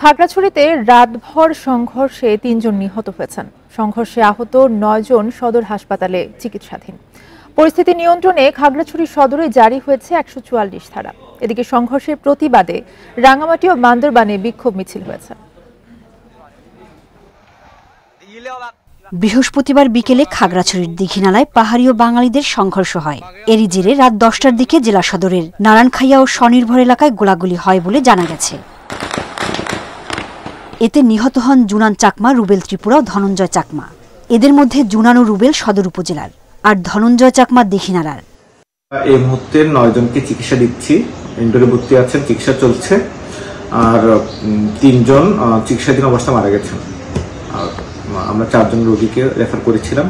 খাগড়াছড়িতে রাতভর সংঘর্ষে ৩ জন নিহত হয়েছেন। সংঘর্ষে আহত ৯ জন সদর হাসপাতালে চিকিৎসাধীন। পরিস্থিতি নিয়ন্ত্রণে খাগড়াছড়ি সদরে জারি হয়েছে ১৪৪ ধারা। এদিকে সংঘর্ষের প্রতিবাদে রাঙামাটি ও বান্দরবানে বিক্ষোভ মিছিল হয়েছে। বৃহস্পতিবার বিকেলে খাগড়াছড়ির দীঘিনালায় পাহাড়ি ও বাঙালিদের সংঘর্ষ হয়। এরই জেরে রাত ১০টার দিকে জেলা সদরের নারায়ণখাইয়া ও স্বনির্ভর এলাকায় গোলাগুলি হয় বলে জানা গেছে। এতে নিহত হন জুনান চাকমা, রুবেল ত্রিপুরা ও ধনঞ্জয় চাকমা। এদের মধ্যে জুনান ও রুবেল সদর উপজেলার, আর ধনঞ্জয় চাকমা দীঘিনালার। এই মুহূর্তে ৯ জনকে চিকিৎসা দিচ্ছি, ইনডোরে ভর্তি আছেন, চিকিৎসা চলছে। আর ৩ জন চিকিৎসাধীন অবস্থায় মারা গেছেন। আমরা ৪ জন রোগীকে রেফার করেছিলাম।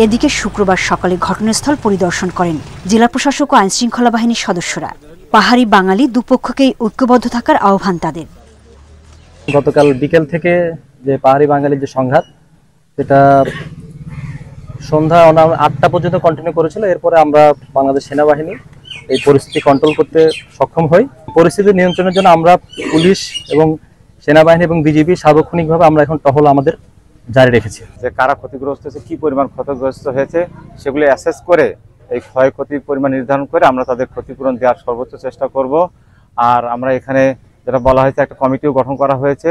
এদিকে শুক্রবার সকালে ঘটনাস্থল পরিদর্শন করেন জেলা প্রশাসক ও আইনশৃঙ্খলা বাহিনীর সদস্যরা। পাহাড়ি বাঙালি দুপক্ষকেই ঐক্যবদ্ধ থাকার আহ্বান তাদের। গতকাল বিকেল থেকে যে পাহাড়ি বাঙালির যে সংঘাত, সেটা সন্ধ্যা ৮টা পর্যন্ত কন্টিনিউ করেছিল। এরপরে আমরা বাংলাদেশ সেনাবাহিনী এই পরিস্থিতি কন্ট্রোল করতে সক্ষম হই। পরিস্থিতি নিয়ন্ত্রণের জন্য আমরা পুলিশ এবং সেনাবাহিনী এবং বিজিবি সার্বক্ষণিকভাবে আমরা এখন টহল আমাদের জারি রেখেছি। যে কারা ক্ষতিগ্রস্ত হয়েছে, কি পরিমাণ ক্ষতিগ্রস্ত হয়েছে, সেগুলো অ্যাসেস করে এই ক্ষয়ক্ষতির পরিমাণ নির্ধারণ করে আমরা তাদের ক্ষতিপূরণ দেওয়ার সর্বোচ্চ চেষ্টা করব। আর আমরা এখানে যেটা বলা হয়েছে, একটা কমিটিও গঠন করা হয়েছে,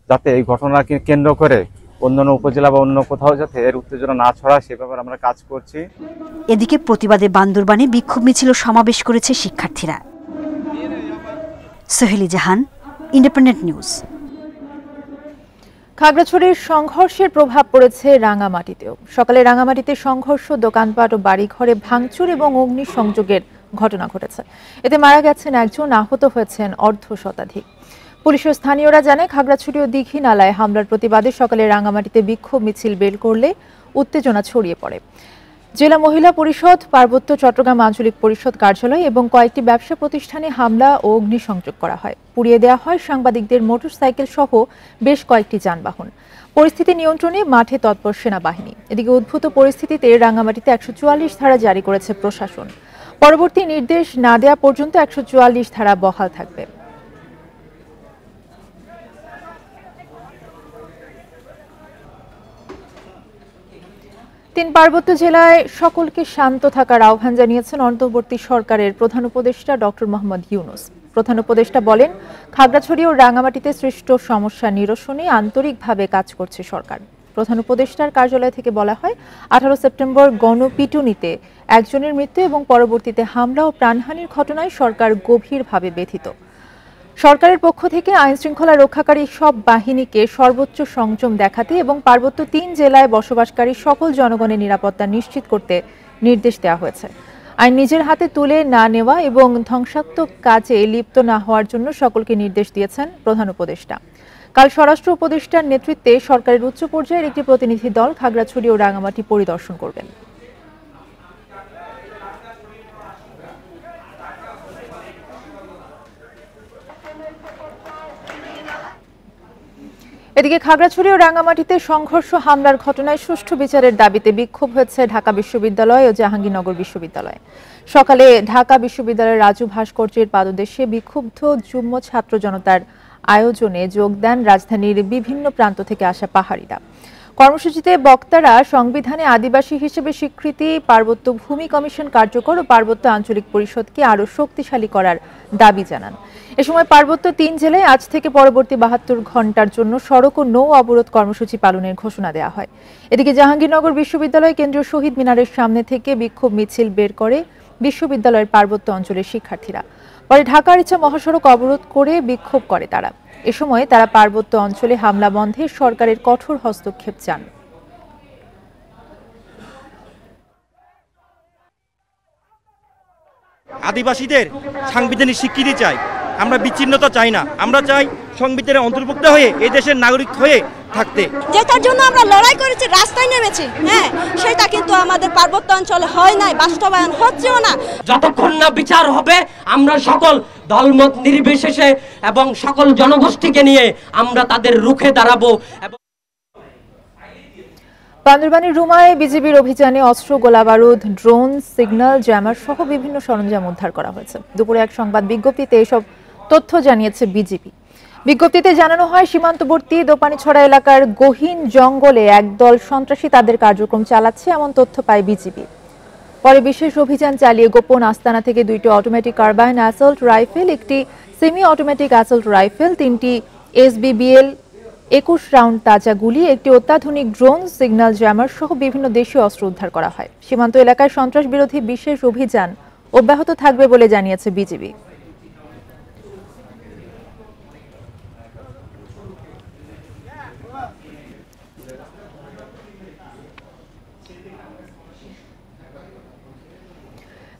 যাতে এই ঘটনাকে কেন্দ্র করে অন্যান্য উপজেলা বা অন্য কোথাও যাতে এর উত্তেজনা না ছড়ায় সে ব্যাপারে আমরা কাজ করছি। এদিকে প্রতিবাদে বান্দরবানে বিক্ষোভ মিছিল ও সমাবেশ করেছে শিক্ষার্থীরা। সোহেলি জাহান, ইন্ডিপেন্ডেন্ট নিউজ। খাগড়াছড়ির সংঘর্ষের প্রভাব পড়েছে রাঙামাটিতেও। সকালে রাঙামাটিতে সংঘর্ষ, দোকানপাট ও বাড়িঘরে ভাঙচুর এবং অগ্নিসংযোগের ঘটনা ঘটেছে। এতে মারা গেছেন ১ জন, আহত হয়েছেন অর্ধশতাধিক। পুলিশের স্থানীয়রা জানায়, খাগড়াছড়ি ও দীঘিনালায় হামলার প্রতিবাদে সকালে রাঙামাটিতে বিক্ষোভ মিছিল বের করলে উত্তেজনা ছড়িয়ে পড়ে। জেলা মহিলা পরিষদ, পার্বত্য চট্টগ্রাম আঞ্চলিক পরিষদ কার্যালয় এবং কয়েকটি ব্যবসা প্রতিষ্ঠানে হামলা ও অগ্নিসংযোগ করা হয়। পুড়িয়ে দেওয়া হয় সাংবাদিকদের মোটরসাইকেল সহ বেশ কয়েকটি যানবাহন। পরিস্থিতি নিয়ন্ত্রণে মাঠে তৎপর সেনাবাহিনী। এদিকে উদ্ভূত পরিস্থিতিতে রাঙামাটিতে ১৪৪ ধারা জারি করেছে প্রশাসন। পরবর্তী নির্দেশ না দেওয়া পর্যন্ত ১৪৪ ধারা বহাল থাকবে। তিন পার্বত্য জেলায় সকলকে শান্ত থাকার আহ্বান জানিয়েছেন অন্তর্বর্তী সরকারের প্রধান উপদেষ্টা ডক্টর মোহাম্মদ ইউনূস। প্রধান উপদেষ্টা বলেন, খাগড়াছড়ি ও রাঙামাটিতে সৃষ্ট সমস্যা নিরসনে আন্তরিকভাবে কাজ করছে সরকার। প্রধান উপদেষ্টার কার্যালয় থেকে বলা হয়, ১৮ সেপ্টেম্বর গণপিটুনিতে ১ জনের মৃত্যু এবং পরবর্তীতে হামলা ও প্রাণহানির ঘটনায় সরকার গভীরভাবে ব্যথিত। সরকারের পক্ষ থেকে আইন শৃঙ্খলা রক্ষাকারী সব বাহিনীকে সর্বোচ্চ সংযম দেখাতে এবং পার্বত্য ৩ জেলায় বসবাসকারী সকল জনগণের নিরাপত্তা নিশ্চিত করতে নির্দেশ দেওয়া হয়েছে। আইন নিজের হাতে তুলে না নেওয়া এবং ধ্বংসাত্মক কাজে লিপ্ত না হওয়ার জন্য সকলকে নির্দেশ দিয়েছেন প্রধান উপদেষ্টা। কাল স্বরাষ্ট্র উপদেষ্টার নেতৃত্বে সরকারের উচ্চ পর্যায়ের একটি প্রতিনিধি দল খাগড়াছড়ি ও রাঙামাটি পরিদর্শন করবেন। এদিকে খাগড়াছড়ি ও রাঙামাটিতে সংঘর্ষ, হামলার ঘটনায় সুষ্ঠু বিচারের দাবিতে বিক্ষোভ হয়েছে ঢাকা বিশ্ববিদ্যালয় ও জাহাঙ্গীরনগর বিশ্ববিদ্যালয়ে। সকালে ঢাকা বিশ্ববিদ্যালয়ের রাজু ভাস্কর্যের পাদদেশে বিক্ষুব্ধ যুগ্ম ছাত্র জনতার আয়োজনে যোগ দেন রাজধানীর বিভিন্ন প্রান্ত থেকে আসা পাহাড়িরা। কর্মসূচিতে বক্তারা সংবিধানে আদিবাসী হিসেবে স্বীকৃতি, পার্বত্য ভূমি কমিশন কার্যকর ও পার্বত্য আঞ্চলিক পরিষদকে আরও শক্তিশালী করার দাবি জানান। এ সময় পার্বত্য ৩ জেলায় আজ থেকে পরবর্তী ৭২ ঘণ্টার জন্য সড়ক ও নৌ অবরোধ কর্মসূচি পালনের ঘোষণা দেওয়া হয়। এদিকে জাহাঙ্গীরনগর বিশ্ববিদ্যালয় কেন্দ্রীয় শহীদ মিনারের সামনে থেকে বিক্ষোভ মিছিল বের করে বিশ্ববিদ্যালয়ের পার্বত্য অঞ্চলের শিক্ষার্থীরা। পরে ঢাকার ইচ্ছা মহাসড়ক অবরোধ করে বিক্ষোভ করে তারা। এ সময় তারা পার্বত্য অঞ্চলে হামলা বন্ধে সরকারের কঠোর হস্তক্ষেপ চান। আদিবাসীদের সাংবিধানিক স্বীকৃতি চাই, আমরা বিচ্ছিন্নতা চাই না। আমরা চাই সংবিধানের অন্তর্ভুক্ত হয়ে এই দেশের নাগরিক হয়ে থাকতে। যেটার জন্য আমরা লড়াই করেছি, রাস্তায় নেমেছি, সেটা কিন্তু আমাদের পার্বত্য অঞ্চলে হয় নাই, বাস্তবায়ন হচ্ছেও না। যতক্ষণ না বিচার হবে, আমরা সকল দলমত নির্বিশেষে এবং সকল জনগোষ্ঠীকে নিয়ে আমরা তাদের রুখে দাঁড়াবো। বান্দরবানের রুমায় বিজিবির অভিযানে অস্ত্র, গোলাবারুদ, ড্রোন, সিগন্যাল জ্যামার সহ বিভিন্ন সরঞ্জাম উদ্ধার করা হয়েছে। দুপুরে এক সংবাদ বিজ্ঞপ্তিতে এসব তথ্য জানিয়েছে বিজিবি। বিজ্ঞপ্তিতে জানানো হয়, সীমান্তবর্তী দোপানীছড়া এলাকার গহীন জঙ্গলে একদল সন্ত্রাসী তাদের কার্যক্রম চালাচ্ছে এমন তথ্য পায় বিজিবি। পরে বিশেষ অভিযান চালিয়ে গোপন আস্তানা থেকে 2টি অটোমেটিক কার্বাইন অ্যাসল্ট রাইফেল, একটি সেমি অটোমেটিক অ্যাসল্ট রাইফেল, 3টি SBBL 21 রাউন্ড তাজা গুলি, একটি অত্যাধুনিক ড্রোন, সিগন্যাল জ্যামার সহ বিভিন্ন দেশীয় অস্ত্র উদ্ধার করা হয়। সীমান্ত এলাকায় সন্ত্রাস বিরোধী বিশেষ অভিযান অব্যাহত থাকবে বলে জানিয়েছে বিজিবি।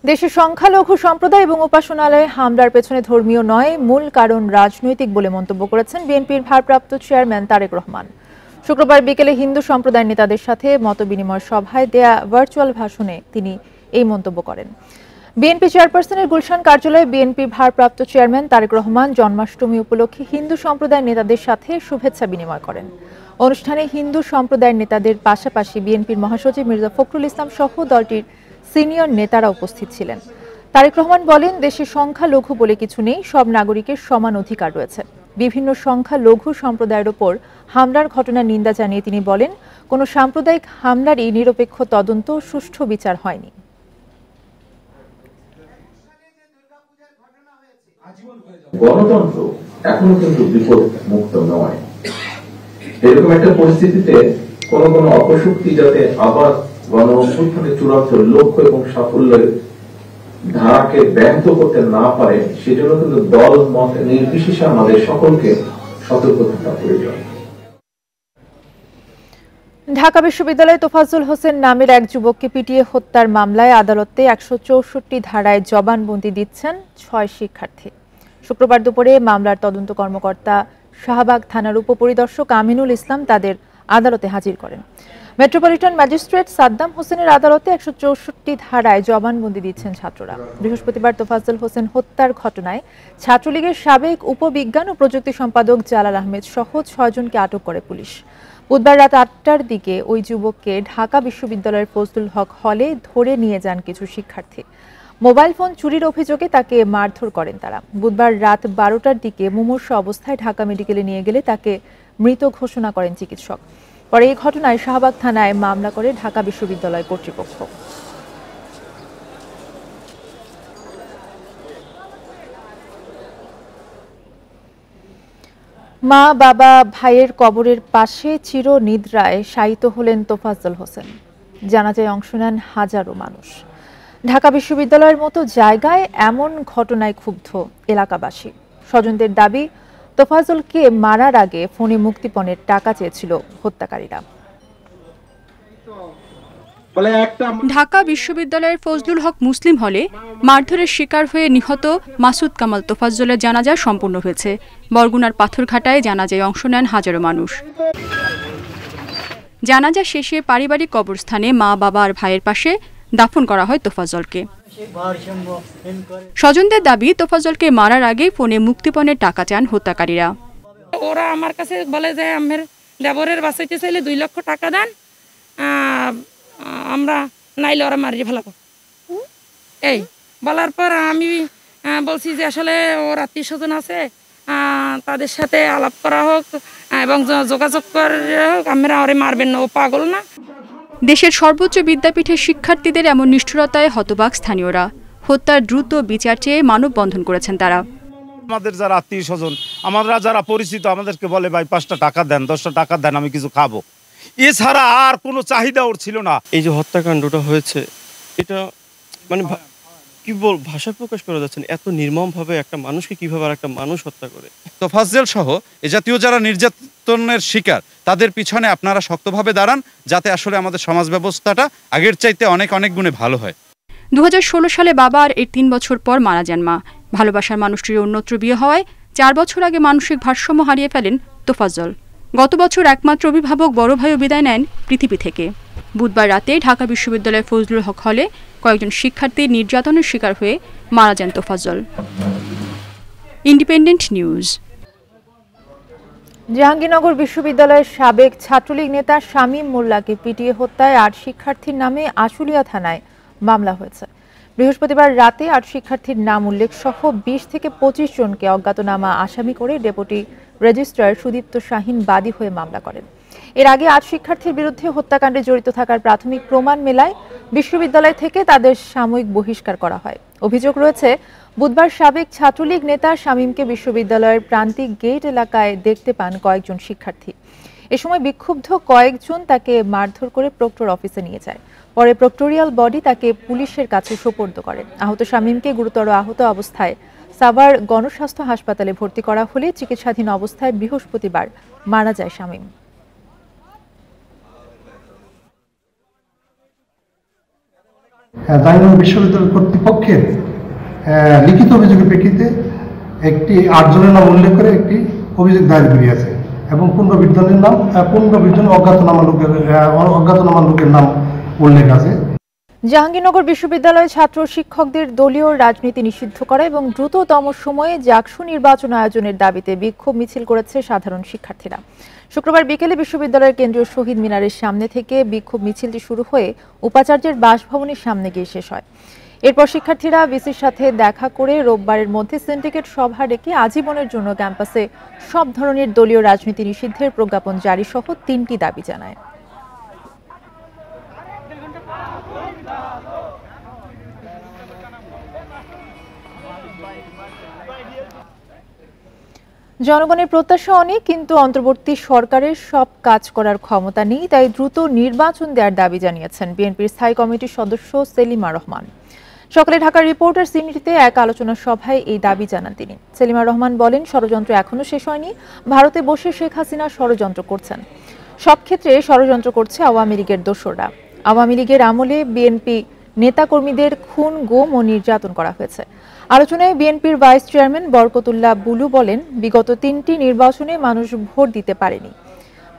দেশের সংখ্যালঘু সম্প্রদায় এবং উপাসনালয়ে হামলার পেছনে ধর্মীয় নয়, মূল কারণ রাজনৈতিক বলে মন্তব্য করেছেন বিএনপির ভারপ্রাপ্ত চেয়ারম্যান তারেক রহমান। শুক্রবার বিকেলে হিন্দু সম্প্রদায়ের নেতাদের সাথে মতবিনিময় সভায় দেয়া ভার্চুয়াল ভাষণে তিনি এই মন্তব্য করেন। বিএনপি চেয়ারপারসনের গুলশান কার্যালয়ে বিএনপির ভারপ্রাপ্ত চেয়ারম্যান তারেক রহমান জন্মাষ্টমী উপলক্ষে হিন্দু সম্প্রদায়ের নেতাদের সাথে শুভেচ্ছা বিনিময় করেন। অনুষ্ঠানে হিন্দু সম্প্রদায়ের নেতাদের পাশাপাশি বিএনপির মহাসচিব মির্জা ফখরুল ইসলাম সহ দলটির সিনিয়র নেতারা উপস্থিত ছিলেন। তারেক রহমান বলেন, দেশে সংখ্যালঘু বলে কিছু নেই, সব নাগরিকের সমান অধিকার রয়েছে। বিভিন্ন সংখ্যালঘু সম্প্রদায়ের ওপর হামলার ঘটনার নিন্দা জানিয়ে তিনি বলেন, কোনো সাম্প্রদায়িক হামলারই নিরপেক্ষ তদন্ত, সুষ্ঠু বিচার হয়নি। গণতন্ত্র এখনো কিন্তু বিপদ মুক্ত নয়। এরকম একটা পরিস্থিতিতে কোন অপশক্তি যাতে আবার গণ অভ্যুত্থানের চূড়ান্ত লক্ষ্য এবং সাফল্যের ধারাকে ব্যাহত করতে না পারে, সেজন্য কিন্তু দল মত নির্বিশেষে আমাদের সকলকে সতর্ক থাকা প্রয়োজন। ঢাকা বিশ্ববিদ্যালয়ে তোফাজ্জল হোসেন নামের এক যুবককে পিটিয়ে হত্যার মামলায় আদালতে 164 ধারায় জবানবন্দি দিচ্ছেন 6 শিক্ষার্থী। শুক্রবার দুপুরে মামলার তদন্ত কর্মকর্তা শাহবাগ থানার উপপরিদর্শক আমিনুল ইসলাম তাদের আদালতে হাজির করেন। মেট্রোপলিটন ম্যাজিস্ট্রেট সাদ্দাম হোসেনের আদালতে 164 ধারায় জবানবন্দি দিচ্ছেন ছাত্ররা। বৃহস্পতিবার তোফাজ্জল হোসেন হত্যার ঘটনায় ছাত্রলীগের সাবেক উপবিজ্ঞান ও প্রযুক্তি সম্পাদক জালাল আহমেদ সহ 6 জনকে আটক করে পুলিশ। বুধবার রাত 8টার দিকে ওই যুবককে ঢাকা বিশ্ববিদ্যালয়ের ফজলুল হক হলে ধরে নিয়ে যান কিছু শিক্ষার্থী। মোবাইল ফোন চুরির অভিযোগে তাকে মারধর করেন তারা। বুধবার রাত 12টার দিকে মুমূর্ষু অবস্থায় ঢাকা মেডিকেলে নিয়ে গেলে তাকে মৃত ঘোষণা করেন চিকিৎসক। পরে এই ঘটনায় শাহবাগ থানায় মামলা করে ঢাকা বিশ্ববিদ্যালয় কর্তৃপক্ষ। মা, বাবা, ভাইয়ের কবরের পাশে চিরনিদ্রায় শায়িত হলেন তোফাজ্জল হোসেন। জানাজায় অংশ নেন হাজারো মানুষ। ঢাকা বিশ্ববিদ্যালয়ের মতো জায়গায় এমন ঘটনায় ক্ষুব্ধ এলাকাবাসী। স্বজনদের দাবি, তোফাজ্জলকে মারার আগে ফোনে মুক্তিপণের টাকা চেয়েছিল হত্যাকারীরা। ঢাকা বিশ্ববিদ্যালয়ের ফজলুল হক মুসলিম হলে মারধরের শিকার হয়ে নিহত মাসুদ কামাল তোফাজ্জলের জানাজা সম্পন্ন হয়েছে। বরগুনার পাথরঘাটায় জানাজায় অংশ নেন হাজারো মানুষ। জানাজা শেষে পারিবারিক কবরস্থানে মা, বাবা আর ভাইয়ের পাশে দাফন করা হয় তোফাজ্জলকে। স্বজনদের দাবি, তোফাজ্জলকে মারার আগে ফোনে মুক্তিপণের টাকা চান হত্যাকারীরা। ওরা আমার কাছে বলে যে আমার দেবরের বাঁচাইতে চাইলে 2 লক্ষ টাকা দেন, আমরা নাইলে ওরা মারিয়ে ফেলাবো। এই বলার পর আমি বলছি যে আসলে ওর আত্মীয় স্বজন আছে, তাদের সাথে আলাপ করা হোক এবং যোগাযোগ করে হোক, আমরা ওরে মারবেন না, ও পাগল না। দেশের সর্বোচ্চ বিদ্যাপীঠের শিক্ষার্থীদের এমন নিষ্ঠুরতায় হতবাক স্থানীয়রা। হত্যার দ্রুত বিচার চেয়ে মানববন্ধন করেছেন তারা। আমাদের যারা আত্মীয় স্বজন, আমরা যারা পরিচিত, আমাদেরকে বলে ভাই 5টা টাকা দেন, 10টা টাকা দেন, আমি কিছু খাবো, এছাড়া আর কোনো চাহিদা ওর ছিল না। এই যে হত্যাকাণ্ডটা হয়েছে, এটা মানে কি ভাষায় প্রকাশ করা যাচ্ছে না। এত নির্মমভাবে একটা মানুষকে কিভাবে আর একটা মানুষ হত্যা করে। তোফাজ্জল সহ এ জাতীয় যারা নির্যাতনের শিকার, তাদের পিছনে আপনারা শক্তভাবে দাঁড়ান, যাতে আসলে আমাদের সমাজ ব্যবস্থাটা আগের চাইতে অনেক গুণে ভালো হয়। 2016 সালে বাবা আর এর 3 বছর পর মারা যান মা। ভালোবাসার মানুষটির অন্যত্র বিয়ে হওয়ায় 4 বছর আগে মানসিক ভারসাম্য হারিয়ে ফেলেন তোফাজ্জল। গত বছর একমাত্র অভিভাবক বড় ভাইও বিদায় নেন পৃথিবী থেকে। বুধবার রাতে ঢাকা বিশ্ববিদ্যালয়ের ফজলুল হক হলে কয়েকজন শিক্ষার্থী নির্যাতনের শিকার হয়ে মারা যান তোফাজ্জল। Independent news. জাহাঙ্গীরনগর বিশ্ববিদ্যালয়ের সাবেক ছাত্রলীগ নেতা শামীম মোল্লাকে পিটিয়ে হত্যায় 8 শিক্ষার্থীর নামে আশুলিয়া থানায় মামলা হয়েছে। বৃহস্পতিবার রাতে 8 শিক্ষার্থীর নাম উল্লেখ সহ 20 থেকে 25 জনকে অজ্ঞাতনামা আসামি করে ডেপুটি রেজিস্ট্রার সুদীপ্ত শাহিন বাদী হয়ে মামলা করেন। এর আগে 8 শিক্ষার্থীর বিরুদ্ধে হত্যাকাণ্ডে জড়িত থাকার প্রাথমিক প্রমাণ মেলায় বিশ্ববিদ্যালয় থেকে তাদের সাময়িক বহিষ্কার করা হয়। অভিযোগ রয়েছে, বুধবার সাবেক ছাত্রলীগ নেতা শামীমকে বিশ্ববিদ্যালয়ের প্রান্তিক গেট এলাকায় দেখতে পান কয়েকজন শিক্ষার্থী। এ সময় বিক্ষুব্ধ কয়েকজন তাকে মারধর করে প্রক্টর অফিসে নিয়ে যায়। পরে প্রক্টোরিয়াল বডি তাকে পুলিশের কাছে সোপর্দ করে। আহত শামীমকে গুরুতর আহত অবস্থায় সাভার গণস্বাস্থ্য হাসপাতালে ভর্তি করা হলে চিকিৎসাধীন অবস্থায় বৃহস্পতিবার মারা যায় শামীম। জাহাঙ্গীরনগর বিশ্ববিদ্যালয় কর্তৃপক্ষের লিখিত অভিযোগের প্রেক্ষিতে একটি 8 জনের নাম উল্লেখ করে একটি অভিযোগ দায়ের করিয়াছে এবং 15 জন অজ্ঞাতনামা লোকের নাম উল্লেখ আছে। জাহাঙ্গীরনগর বিশ্ববিদ্যালয়ে ছাত্র শিক্ষকদের দলীয় রাজনীতি নিষিদ্ধ করা এবং দ্রুততম সময়ে জাকসু নির্বাচন আয়োজনের দাবিতে বিক্ষোভ মিছিল করেছে সাধারণ শিক্ষার্থীরা। শুক্রবার বিকেলে বিশ্ববিদ্যালয়ের কেন্দ্রীয় শহীদ মিনারের সামনে থেকে বিক্ষোভ মিছিলটি শুরু হয়ে উপাচার্যের বাসভবনের সামনে গিয়ে শেষ হয়। এরপর শিক্ষার্থীরা ভিসির সাথে দেখা করে রোববারের মধ্যে সিন্ডিকেট সভা ডেকে আজীবনের জন্য ক্যাম্পাসে সব ধরনের দলীয় রাজনীতি নিষিদ্ধের প্রজ্ঞাপন জারি সহ 3টি দাবি জানায়। জনগণের প্রত্যাশা অনেক, কিন্তু অন্তর্বর্তী সরকারের সব কাজ করার ক্ষমতা নেই, তাই দ্রুত নির্বাচন দেওয়ার দাবি জানিয়েছেন বিএনপির স্থায়ী কমিটির সদস্য সেলিমা রহমান। সকালে ঢাকার রিপোর্টার সিনিটিতে এক আলোচনা সভায় এই দাবি জানান তিনি। সেলিমা রহমান বলেন, ষড়যন্ত্র এখনো শেষ হয়নি। ভারতে বসে শেখ হাসিনা ষড়যন্ত্র করছেন। সব ক্ষেত্রে ষড়যন্ত্র করছে আওয়ামী লীগের দোসররা। আওয়ামী লীগের আমলে বিএনপি নেতাকর্মীদের খুন, গুম ও নির্যাতন করা হয়েছে। আলোচনায় বিএনপির ভাইস চেয়ারম্যান বরকতুল্লাহ বুলু বলেন, বিগত 3টি নির্বাচনে মানুষ ভোট দিতে পারেনি।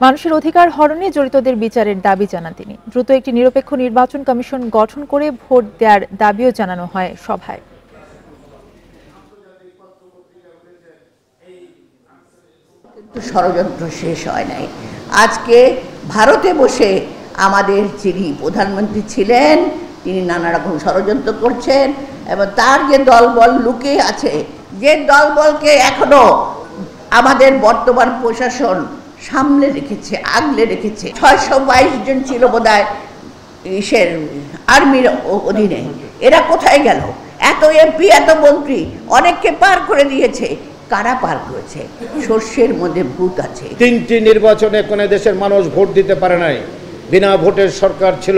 মানুষের অধিকার হরণে জড়িতদের বিচারের দাবি জানান তিনি। দ্রুত একটি নিরপেক্ষ নির্বাচন কমিশন গঠন করে ভোট দেওয়ার দাবিও জানানো হয় সভায়। কিন্তু ষড়যন্ত্র শেষ হয় নাই। আজকে ভারতে বসে আমাদের যিনি প্রধানমন্ত্রী ছিলেন তিনি নানা রকম ষড়যন্ত্র করছেন এবং তার যে দলবল লুকিয়ে আছে, যে দলবলকে এখনো আমাদের বর্তমান প্রশাসন সামনে রেখেছে, আগলে রেখেছে। 622 জন ছিল বোধহয় আর্মির অধীনে, এরা কোথায় গেল? এত এমপি, এত মন্ত্রী, অনেককে পার করে দিয়েছে। কারা পার করেছে? শস্যের মধ্যে ভূত আছে। 3টি নির্বাচনে কোন দেশের মানুষ ভোট দিতে পারে নাই, বিনা ভোটের সরকার ছিল।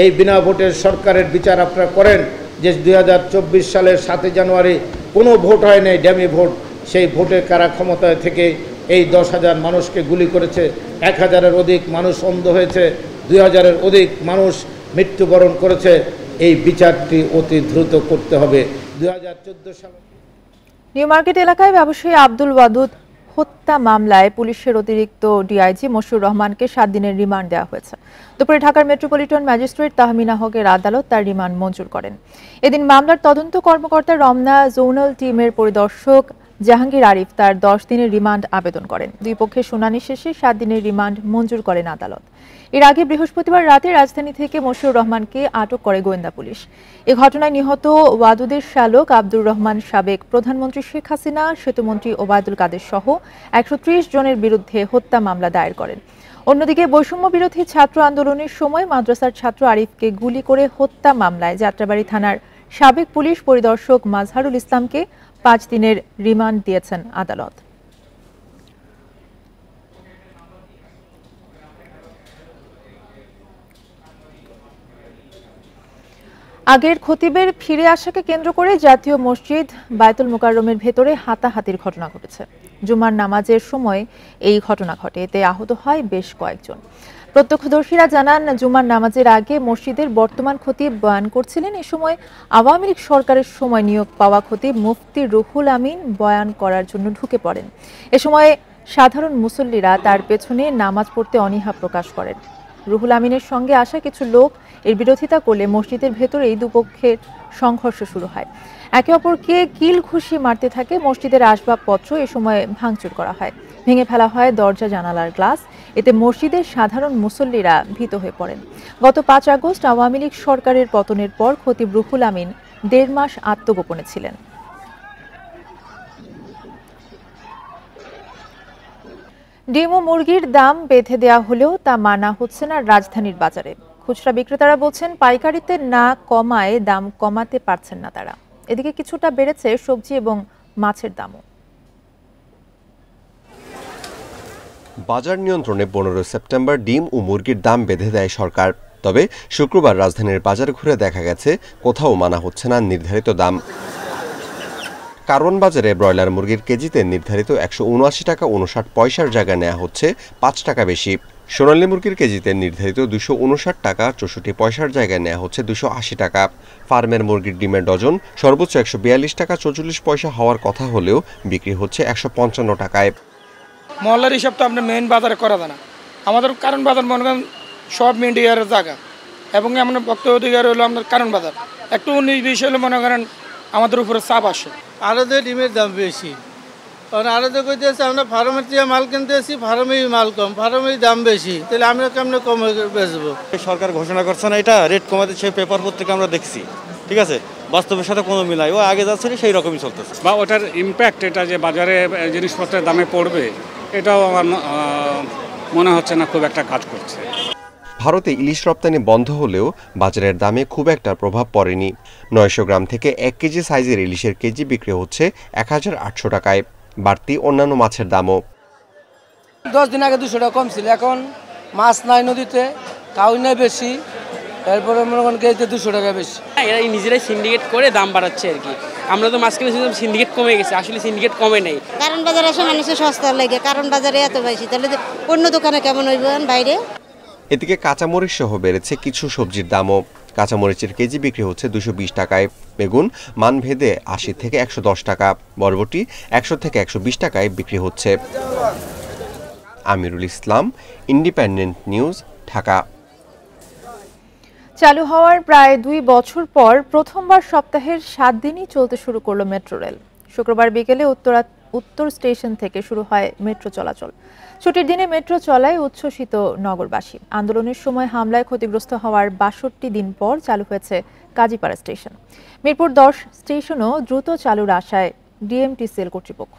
এই বিনা ভোটের সরকারের বিচার আপনারা করেন যে 2024 সালের 7 জানুয়ারি কোনো ভোট হয় নাই, ড্যামি ভোট। সেই ভোটে কারা ক্ষমতায় থেকে এই 10,000 মানুষকে গুলি করেছে, 1000-এর অধিক মানুষ অন্ধ হয়েছে, 2000-এর অধিক মানুষ মৃত্যুবরণ করেছে। এই বিচারটি অতি দ্রুত করতে হবে। 2014 সালে নিউ মার্কেট এলাকায় ব্যবসায়ী আব্দুল ওয়াদুদ হত্যা মামলায় পুলিশের অতিরিক্ত ডিআইজি মশিউর রহমানকে 7 দিনের রিমান্ড দেওয়া হয়েছে। দুপুরে ঢাকার মেট্রোপলিটন ম্যাজিস্ট্রেট তাহমিনা হকের আদালত তার রিমান্ড মঞ্জুর করেন। এদিন মামলার তদন্ত কর্মকর্তা রমনা জোনাল টিমের পরিদর্শক জাহাঙ্গীর আরিফ তার 10 দিনের রিমান্ড আবেদন করেন। দুই পক্ষের শুনানি শেষে 7 দিনের রিমান্ড মঞ্জুর করেন আদালত। এর আগে বৃহস্পতিবার রাতে রাজধানী থেকে মশিউর রহমানকে আটক করে গোয়েন্দা পুলিশ। এ ঘটনায় নিহত ওয়াদুদের শালক আব্দুর রহমান, সাবেক প্রধানমন্ত্রী শেখ হাসিনা, সেতুমন্ত্রী ওবায়দুল কাদের সহ 130 জনের বিরুদ্ধে হত্যা মামলা দায়ের করেন। অন্যদিকে বৈষম্য বিরোধী ছাত্র আন্দোলনের সময় মাদ্রাসার ছাত্র আরিফকে গুলি করে হত্যা মামলায় যাত্রাবাড়ী থানার সাবেক পুলিশ পরিদর্শক মাজহারুল ইসলামকে 5 দিনের রিমান্ড দিয়েছেন আদালত। আগের খতিবের ফিরে আসাকে কেন্দ্র করে জাতীয় মসজিদ বায়তুল মুকাররমের ভেতরে হাতাহাতির ঘটনা ঘটেছে। জুমার নামাজের সময় এই ঘটনা ঘটে, এতে আহত হয় বেশ কয়েকজন। প্রত্যক্ষদর্শীরা জানান, জুমার নামাজের আগে মসজিদের বর্তমান খতিব বয়ান করছিলেন। এ সময় আওয়ামী লীগ সরকারের সময় নিয়োগ পাওয়া খতিব মুফতি রুহুল আমিন বয়ান করার জন্য ঢুকে পড়েন। এ সময় সাধারণ মুসল্লিরা তার পেছনে নামাজ পড়তে অনীহা প্রকাশ করেন। রুহুল আমিনের সঙ্গে আসা কিছু লোক এর বিরোধিতা করলে মসজিদের ভেতরেই দুপক্ষের সংঘর্ষ শুরু হয়। একে অপরকে কিল ঘুষি মারতে থাকে। মসজিদের আসবাবপত্র এ সময় ভাঙচুর করা হয়, ভেঙে ফেলা হয় দরজা জানালার গ্লাস। এতে মসজিদের সাধারণ মুসল্লিরা ভীত হয়ে পড়েন। গত 5 আগস্ট আওয়ামী লীগ সরকারের পতনের পর খতিব রুহুল আমিন 1.5 মাস আত্মগোপনে ছিলেন। ডিম ও মুরগির দাম বেঁধে দেওয়া হলেও তা মানা হচ্ছে না রাজধানীর বাজারে। খুচরা বিক্রেতারা বলছেন পাইকারিতে না কমায় দাম কমাতে পারছেন না তারা। এদিকে কিছুটা বেড়েছে সবজি এবং মাছের দামও। বাজার নিয়ন্ত্রণে 15 সেপ্টেম্বর ডিম ও মুরগির দাম বেঁধে দেয় সরকার। তবে শুক্রবার রাজধানীর বাজার ঘুরে দেখা গেছে কোথাও মানা হচ্ছে না নির্ধারিত দাম। কারওয়ান বাজারে ব্রয়লার মুরগির কেজিতে নির্ধারিত 179 টাকা 59 পয়সার জায়গায় নেওয়া হচ্ছে 5 টাকা বেশি। সোনালী মুরগির কেজিতে নির্ধারিত 259 টাকা 64 পয়সার জায়গায় নেওয়া হচ্ছে 280 টাকা। ফার্মের মুরগির ডিমের ডজন সর্বোচ্চ 142 টাকা 44 পয়সা হওয়ার কথা হলেও বিক্রি হচ্ছে 155 টাকায়। মহল্লার হিসাব তো আপনার মেইন বাজারে করা যায় না। আমাদের কারণ বাজার মনে করেন সব মিডিয়ার জায়গা এবং আমরা ভক্ত অধিকার হলো আমাদের কারণ বাজার একটু 19-20 হলে মনে করেন আমাদের উপরে চাপ আসে। আরতে ডিমের দাম বেশি, কারণ আরতে কইতেছে আমরা ফার্মের থেকে মাল কিনতেছি, ফার্মেই মাল কম, ফার্মেই দাম বেশি, তাহলে আমরা কেমনে কম বেচবো? সরকার ঘোষণা করছে না এটা রেট কমাতে, সেই পেপার পত্রিকা আমরা দেখছি, ঠিক আছে, বাস্তবের সাথে কোনো মিলাই ও আগে যাচ্ছে সেই রকমই চলতেছে। বা ওটার ইম্প্যাক্ট এটা যে বাজারে জিনিসপত্রের দামে পড়বে এটাও আমার মনে হচ্ছে না খুব একটা কাজ করছে। ভারতে ইলিশ রপ্তানি বন্ধ হলেও বাজারের দামে খুব একটা প্রভাব পড়েনি। 900 গ্রাম থেকে 1 কেজি সাইজের ইলিশের কেজি বিক্রি হচ্ছে 1800 টাকায়। বাড়তি অন্যান্য মাছের দামও। 10 দিন আগে 200 টাকা কম ছিল, এখন মাছ নাই নদীতে, কাউই নাই বেশি, এরপরে মনে করেন কেজিতে 200 টাকা বেশি। এরা নিজেরাই সিন্ডিকেট করে দাম বাড়াচ্ছে আর কি। আমরা তো মাছ কিনেছিলাম, সিন্ডিকেট কমে গেছে, আসলে সিন্ডিকেট কমে নেই। কারণ বাজারে এসে মানুষের সস্তা লাগে, কারণ বাজারে এত বেশি, তাহলে অন্য দোকানে কেমন হইব বাইরে। এদিকে কাঁচামরিচ সহ বেড়েছে কিছু সবজির দামও। কাঁচামরিচের কেজি বিক্রি হচ্ছে 220 টাকায়। বেগুন মানভেদে 80 থেকে 110 টাকা, বরবটি 100 থেকে 120 টাকায় বিক্রি হচ্ছে। Amirul Islam, independent news, Dhaka. চালু হওয়ার প্রায় 2 বছর পর প্রথমবার সপ্তাহের 7 দিনই চলতে শুরু করলো মেট্রো রেল। শুক্রবার বিকেলে উত্তর স্টেশন থেকে শুরু হয় মেট্রো চলাচল। ছুটির দিনে মেট্রো চলায় উচ্ছ্বসিত নগরবাসী। আন্দোলনের সময় হামলায় ক্ষতিগ্রস্ত হওয়ার 62 দিন পর চালু হয়েছে কাজীপাড়া স্টেশন। মিরপুর 10 স্টেশনও দ্রুত চালুর আশায় ডিএমটিসিএল কর্তৃপক্ষ।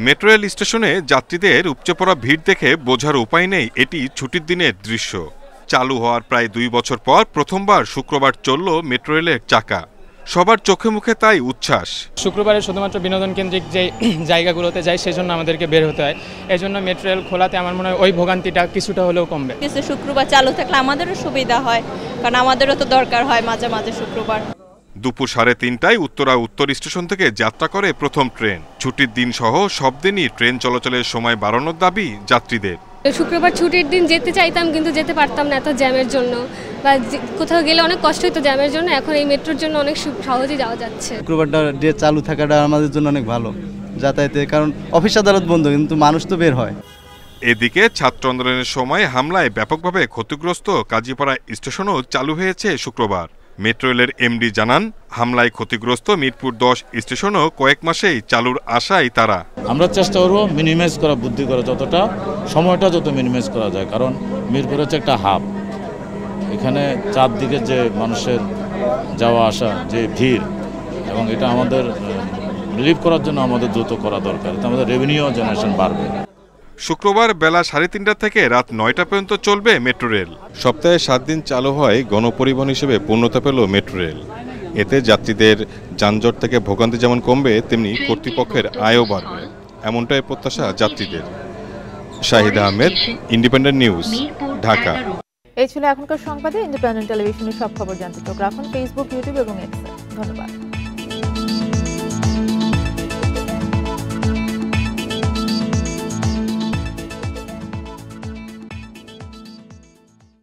মেট্রো রেল স্টেশনে যাত্রীদের উপচে পড়া ভিড় দেখে বোঝার উপায় নেই এটি ছুটির দিনের দৃশ্য। চালু হওয়ার প্রায় 2 বছর পর প্রথমবার শুক্রবার চলল মেট্রো রেলের চাকা। সবার চোখে মুখে তাই উচ্ছ্বাস। শুক্রবারে শুধুমাত্র বিনোদন কেন্দ্রিক যে জায়গাগুলোতে যাই সেজন্য আমাদেরকে বের হতে হয়, এজন্য মেট্রো রেল খোলাতে আমার মনে হয় ওই ভোগান্তিটা কিছুটা হলেও কমবে। শুক্রবার চালু থাকলে আমাদেরও সুবিধা হয়, কারণ আমাদেরও তো দরকার হয় মাঝে মাঝে শুক্রবার। দুপুর 3:30টায় উত্তর স্টেশন থেকে যাত্রা করে প্রথম ট্রেন। ছুটির দিন সহ সব দিনই ট্রেন চলাচলের সময় বাড়ানোর দাবি যাত্রীদের। শুক্রবার ছুটির দিন যেতে চাইতাম কিন্তু যেতে পারতাম না এত জ্যামের জন্য, বা কোথাও গেলে অনেক কষ্ট হতো জ্যামের জন্য। এখন এই মেট্রোর জন্য অনেক সহজেই যাওয়া যাচ্ছে। শুক্রবারটা ডে চালু থাকাটা আমাদের জন্য অনেক ভালো যাতায়াতে, কারণ অফিস আদালত বন্ধ কিন্তু মানুষ তো বের হয়। এদিকে ছাত্র আন্দোলনের সময় হামলায় ব্যাপকভাবে ক্ষতিগ্রস্ত কাজীপাড়া স্টেশনও চালু হয়েছে শুক্রবার। মেট্রো রেলের এমডি জানান, হামলায় ক্ষতিগ্রস্ত মিরপুর 10 স্টেশনও কয়েক মাসেই চালুর আশায় তারা। আমরা চেষ্টা করব মিনিমাইজ করা, বুদ্ধি করা, যতটা সময়টা যত মিনিমাইজ করা যায়, কারণ মিরপুর হচ্ছে একটা হাব। এখানে চারদিকে যে মানুষের যাওয়া আসা যে ভিড়, এবং এটা আমাদের রিলিভ করার জন্য আমাদের দ্রুত করা দরকার, আমাদের রেভিনিউ জেনারেশন বাড়বে। শুক্রবার বেলা 3:30 থেকে রাত 9টা পর্যন্ত চলবে মেট্রো রেল। সপ্তাহে 7 দিন চালু হয় গণপরিবহন হিসেবে পূর্ণতা পেল মেট্রো রেল। এতে যাত্রীদের যানজট থেকে ভোগান্তি যেমন কমবে, তেমনি কর্তৃপক্ষের আয়ও বাড়বে, এমনটাই প্রত্যাশা যাত্রীদের। Shahid Ahmed, independent news, Dhaka. এই ছিল এখনকার সংবাদে। ইন্ডিপেন্ডেন্ট টেলিভিশনের সব খবর জানতে চোখ রাখুন ফেসবুক, ইউটিউব এবং এক্সে। ধন্যবাদ।